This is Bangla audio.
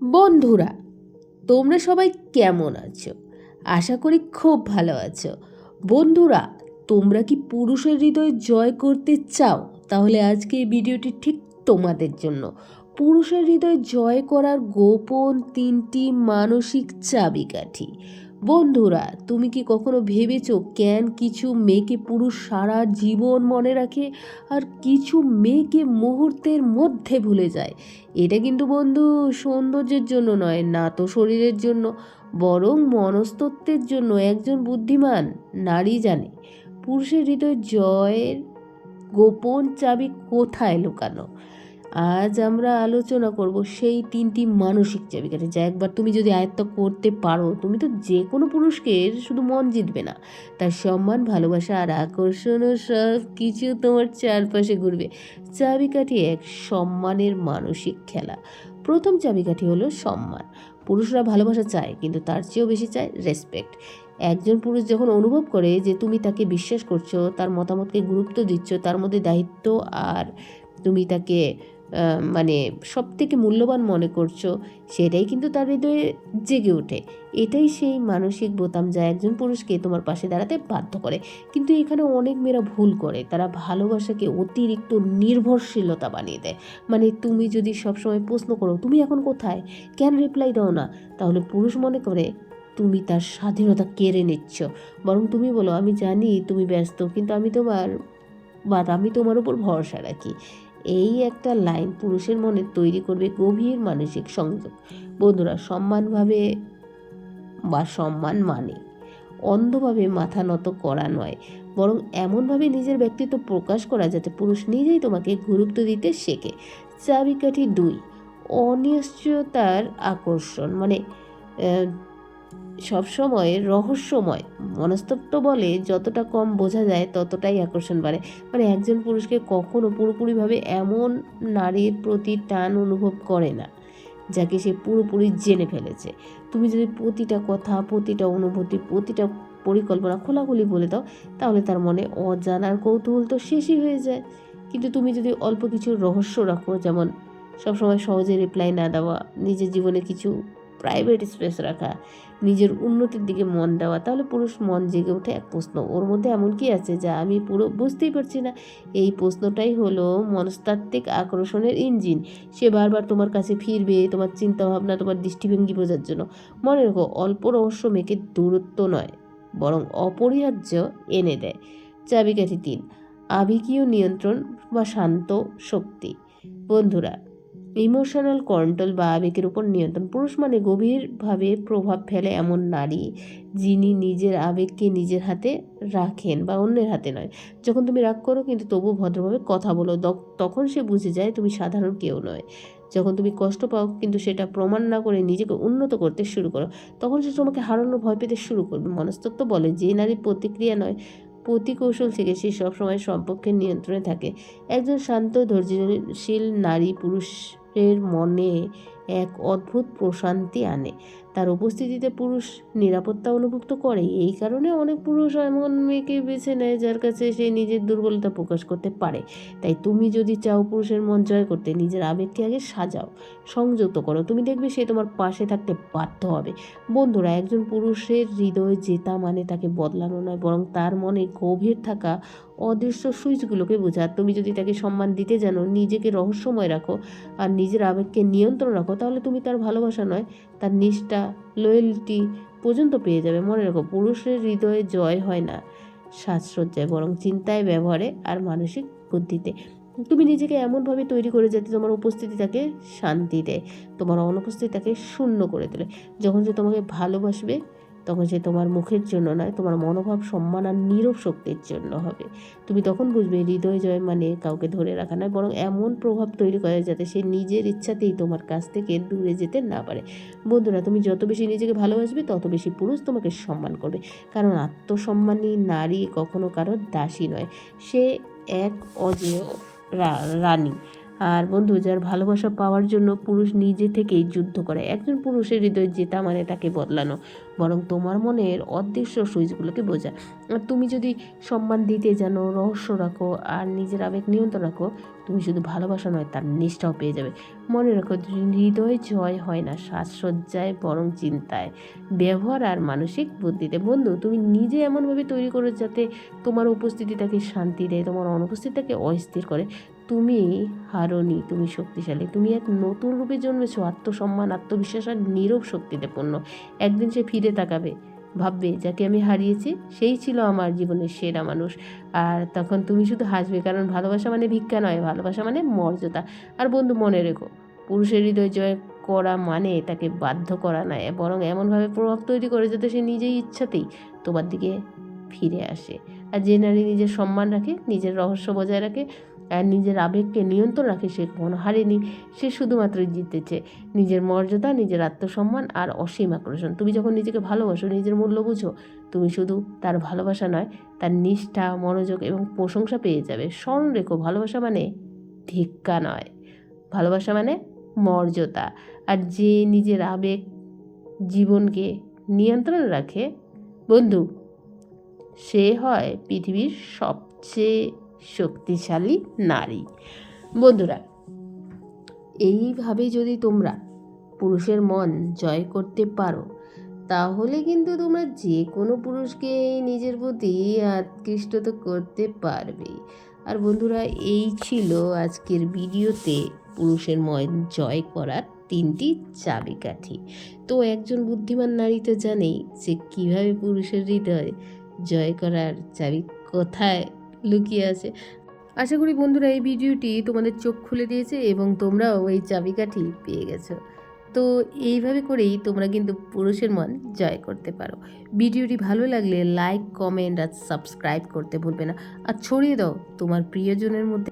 বন্ধুরা, তোমরা সবাই কেমন আছো? আশা করি খুব ভালো আছো। বন্ধুরা, তোমরা কি পুরুষের হৃদয় জয় করতে চাও? তাহলে আজকে এই ভিডিওটি ঠিক তোমাদের জন্য। পুরুষের হৃদয় জয় করার গোপন 3টি মানসিক চাবিকাঠি। বন্ধুরা, তুমি কি কখনো ভেবেছো কেন কিছু মেয়েকে পুরুষ সারা জীবন মনে রাখে আর কিছু মেয়েকে মুহূর্তের মধ্যে ভুলে যায়? এটা কিন্তু বন্ধু সৌন্দর্যের জন্য নয়, না তো শরীরের জন্য, বরং মনস্তত্ত্বের জন্য। একজন বুদ্ধিমান নারী জানে পুরুষের হৃদয় জয়ের গোপন চাবি কোথায় লুকানো। আজ আমরা আলোচনা করব সেই 3টি মানসিক চাবিকাঠি, যা একবার তুমি যদি আয়ত্ত করতে পারো, তুমি তো যে কোনো পুরুষকে শুধু মন জিতবে না, তার সম্মান, ভালোবাসা আর আকর্ষণ ও সব কিছু তোমার চারপাশে ঘুরবে। চাবিকাঠি 1, সম্মানের মানসিক খেলা। প্রথম চাবিকাঠি হলো সম্মান। পুরুষরা ভালোবাসা চায়, কিন্তু তার চেয়েও বেশি চায় রেসপেক্ট। একজন পুরুষ যখন অনুভব করে যে তুমি তাকে বিশ্বাস করছো, তার মতামতকে গুরুত্ব দিচ্ছ, তার মধ্যে দায়িত্ব আর তুমি তাকে মানে সব থেকে মূল্যবান মনে করছো, সেটাই কিন্তু তার হৃদয়ে জেগে ওঠে। এটাই সেই মানসিক বোতাম যা একজন পুরুষকে তোমার পাশে দাঁড়াতে বাধ্য করে। কিন্তু এখানে অনেক মেয়েরা ভুল করে, তারা ভালোবাসাকে অতিরিক্ত নির্ভরশীলতা বানিয়ে দেয়। মানে তুমি যদি সবসময় প্রশ্ন করো তুমি এখন কোথায়, কেন রিপ্লাই দাও না, তাহলে পুরুষ মনে করে তুমি তার স্বাধীনতা কেড়ে নিচ্ছ। বরং তুমি বলো, আমি জানি তুমি ব্যস্ত, কিন্তু আমি তোমার উপর ভরসা রাখি। এই একটা লাইন পুরুষের মনে তৈরি করবে গভীর মানসিক সংযোগ। বন্ধুরা, সম্মান মানে অন্ধভাবে মাথা নত করা নয়, বরং এমনভাবে নিজের ব্যক্তিত্ব প্রকাশ করা যাতে পুরুষ নিজেই তোমাকে গুরুত্ব দিতে শেখে। চাবিকাঠি 2, অনিশ্চয়তার আকর্ষণ। মানে সবসময় রহস্যময় মনস্তত্ত্ব বলে যতটা কম বোঝা যায় ততটাই আকর্ষণ বাড়ে। মানে একজন পুরুষকে কখনো পুরোপুরিভাবে এমন নারীর প্রতি টান অনুভব করে না যাকে সে পুরোপুরি জেনে ফেলেছে। তুমি যদি প্রতিটা কথা, প্রতিটা অনুভূতি, প্রতিটা পরিকল্পনা খোলাখুলি বলে দাও, তাহলে তার মনে অজানার কৌতূহল তো শেষই হয়ে যায়। কিন্তু তুমি যদি অল্প কিছু রহস্য রাখো, যেমন সবসময় সহজে রিপ্লাই না দেওয়া, নিজের জীবনে কিছু প্রাইভেট স্পেস রাখা, নিজের উন্নতির দিকে মন দেওয়া, তাহলে পুরুষ মন জেগে ওঠে এক প্রশ্ন, ওর মধ্যে এমন কি আছে যা আমি পুরো বুঝতেই পারছি না। এই প্রশ্নটাই হলো মনস্তাত্ত্বিক আকর্ষণের ইঞ্জিন। সে বারবার তোমার কাছে ফিরবে তোমার চিন্তাভাবনা, তোমার দৃষ্টিভঙ্গি বোঝার জন্য। মনে রেখো, অল্প রহস্য মেয়েকে দূরত্ব নয়, বরং অপরিহার্য এনে দেয়। চাবিকাঠি 3, আবেগীয় নিয়ন্ত্রণ বা শান্ত শক্তি। বন্ধুরা, ইমোশনাল কন্ট্রোল বা আবেগের উপর নিয়ন্ত্রণ। পুরুষ মানে গভীরভাবে প্রভাব ফেলে এমন নারী যিনি নিজের আবেগকে নিজের হাতে রাখেন বা অন্যের হাতে নয়। যখন তুমি রাগ করো কিন্তু তবু ভদ্রভাবে কথা বলো, তখন সে বুঝে যায় তুমি সাধারণ কেউ নয়। যখন তুমি কষ্ট পাও কিন্তু সেটা প্রমাণ না করে নিজেকে উন্নত করতে শুরু করো, তখন সে তোমাকে হারানোর ভয় পেতে শুরু করবে। মনস্তত্ত্ব বলে যে নারী প্রতিক্রিয়া নয় প্রতিকৌশল থেকে সে সবসময় সম্পর্কের নিয়ন্ত্রণে থাকে। একজন শান্ত ধৈর্যশীল নারী পুরুষের মনে এক অদ্ভুত প্রশান্তি আনে। তার উপস্থিতিতে পুরুষ নিরাপত্তা অনুভব করে। এই কারণে অনেক পুরুষ এমন মেয়েকে বেছে নেয় যার কাছে সে নিজের দুর্বলতা প্রকাশ করতে পারে। তাই তুমি যদি চাও পুরুষের মন জয় করতে, নিজের আবেগকে আগে সাজাও, সংযুক্ত করো, তুমি দেখবে সে তোমার পাশে থাকতে বাধ্য হবে। বন্ধুরা, একজন পুরুষের হৃদয় জেতা মানে তাকে বদলানো নয়, বরং তার মনে গভীর থাকা অদৃশ্য সুইচগুলোকে বোঝা। তুমি যদি তাকে সম্মান দিতে জানো, নিজেকে রহস্যময় রাখো আর নিজের আবেগকে নিয়ন্ত্রণ রাখো, তাহলে তুমি তার ভালোবাসা নয়, তার নিষ্ঠা, লয়্যালটি পর্যন্ত পেয়ে যাবে। মনে রাখো, পুরুষের হৃদয়ে জয় হয় না সাজসজ্জায়, বরং চিন্তায়, ব্যবহারে আর মানসিক বুদ্ধিতে। তুমি নিজেকে এমনভাবে তৈরি করে যাতে তোমার উপস্থিতি তাকে শান্তি দেয়, তোমার অনুপস্থিতি তাকে শূন্য করে তোলে। যখন সে তোমাকে ভালোবাসবে, তখন সে তোমার মুখের জন্য নয়, তোমার মনোভাব, সম্মান আর নীরব শক্তির জন্য হবে। তুমি তখন বুঝবে হৃদয় জয় মানে কাউকে ধরে রাখা নয়, বরং এমন প্রভাব তৈরি করে যাতে সে নিজের ইচ্ছাতেই তোমার কাছ থেকে দূরে যেতে না পারে। বন্ধুরা, তুমি যত বেশি নিজেকে ভালোবাসবে তত বেশি পুরুষ তোমাকে সম্মান করবে। কারণ আত্মসম্মানী নারী কখনো কারোর দাসী নয়, সে এক অজেয় রানী। আর বন্ধু, যার ভালোবাসা পাওয়ার জন্য পুরুষ নিজে থেকেই যুদ্ধ করে, একজন পুরুষের হৃদয় জেতা মানে তাকে বদলানো, বরং তোমার মনের অদৃশ্য সুইচগুলোকে বোঝা। আর তুমি যদি সম্মান দিতে জানো, রহস্য রাখো আর নিজের আবেগ নিয়ন্ত্রণ রাখো, তুমি শুধু ভালোবাসা নয়, তার নিষ্ঠাও পেয়ে যাবে। মনে রাখো, হৃদয় জয় হয় না সাজসজ্জায়, বরং চিন্তায়, ব্যবহার আর মানসিক বুদ্ধিতে। বন্ধু, তুমি নিজে এমনভাবে তৈরি করো যাতে তোমার উপস্থিতি তাকে শান্তি দেয়, তোমার অনুপস্থিতি তাকে অস্থির করে। তুমি হারোনি, তুমি শক্তিশালী, তুমি এক নতুন রূপে জন্মেছো, আত্মসম্মান, আত্মবিশ্বাস আর নীরব শক্তিতে পূর্ণ। একদিন সে ফিরে তাকাবে, ভাববে যাকে আমি হারিয়েছি সেই ছিল আমার জীবনের সেরা মানুষ। আর তখন তুমি শুধু হাসবে, কারণ ভালোবাসা মানে ভিক্ষা নয়, ভালোবাসা মানে মর্যাদা। আর বন্ধু, মনে রেখো, পুরুষের হৃদয় জয় করা মানে তাকে বাধ্য করা নয়, বরং এমনভাবে প্রভাব তৈরি করে যাতে সে নিজেই ইচ্ছাতেই তোমার দিকে ফিরে আসে। আর যে নারী নিজের সম্মান রাখে, নিজের রহস্য বজায় রাখে আর নিজের আবেগকে নিয়ন্ত্রণ রাখে, সে কখনো হারেনি, সে শুধুমাত্র জিতেছে নিজের মর্যাদা, নিজের আত্মসম্মান আর অসীম আকর্ষণ। তুমি যখন নিজেকে ভালোবাসো, নিজের মূল্য বুঝো, তুমি শুধু তার ভালোবাসা নয়, তার নিষ্ঠা, মনোযোগ এবং প্রশংসা পেয়ে যাবে। স্মরণ রেখো, ভালোবাসা মানে ভিক্ষা নয়, ভালোবাসা মানে মর্যাদা। আর যে নিজের আবেগ, জীবনকে নিয়ন্ত্রণ রাখে বন্ধু, সে হয় পৃথিবীর সবচেয়ে শক্তিশালী নারী। বন্ধুরা, এইভাবে যদি তোমরা পুরুষের মন জয় করতে পারো, তাহলে কিন্তু তোমরা যে কোনো পুরুষকে নিজের প্রতি আকৃষ্ট তো করতে পারবে। আর বন্ধুরা, এই ছিল আজকের ভিডিওতে পুরুষের মন জয় করার 3টি চাবিকাঠি। তো একজন বুদ্ধিমান নারী তো জানেই যে কীভাবে পুরুষের হৃদয় জয় করার চাবি কোথায় লুকিয়ে আছে। আশা করি বন্ধুরা, এই ভিডিওটি তোমাদের চোখ খুলে দিয়েছে এবং তোমরাও এই চাবিকাঠি পেয়ে গেছো। তো এইভাবে করেই তোমরা কিন্তু পুরুষের মন জয় করতে পারো। ভিডিওটি ভালো লাগলে লাইক, কমেন্ট আর সাবস্ক্রাইব করতে ভুলবে না। আর ছড়িয়ে দাও তোমার প্রিয়জনের মধ্যে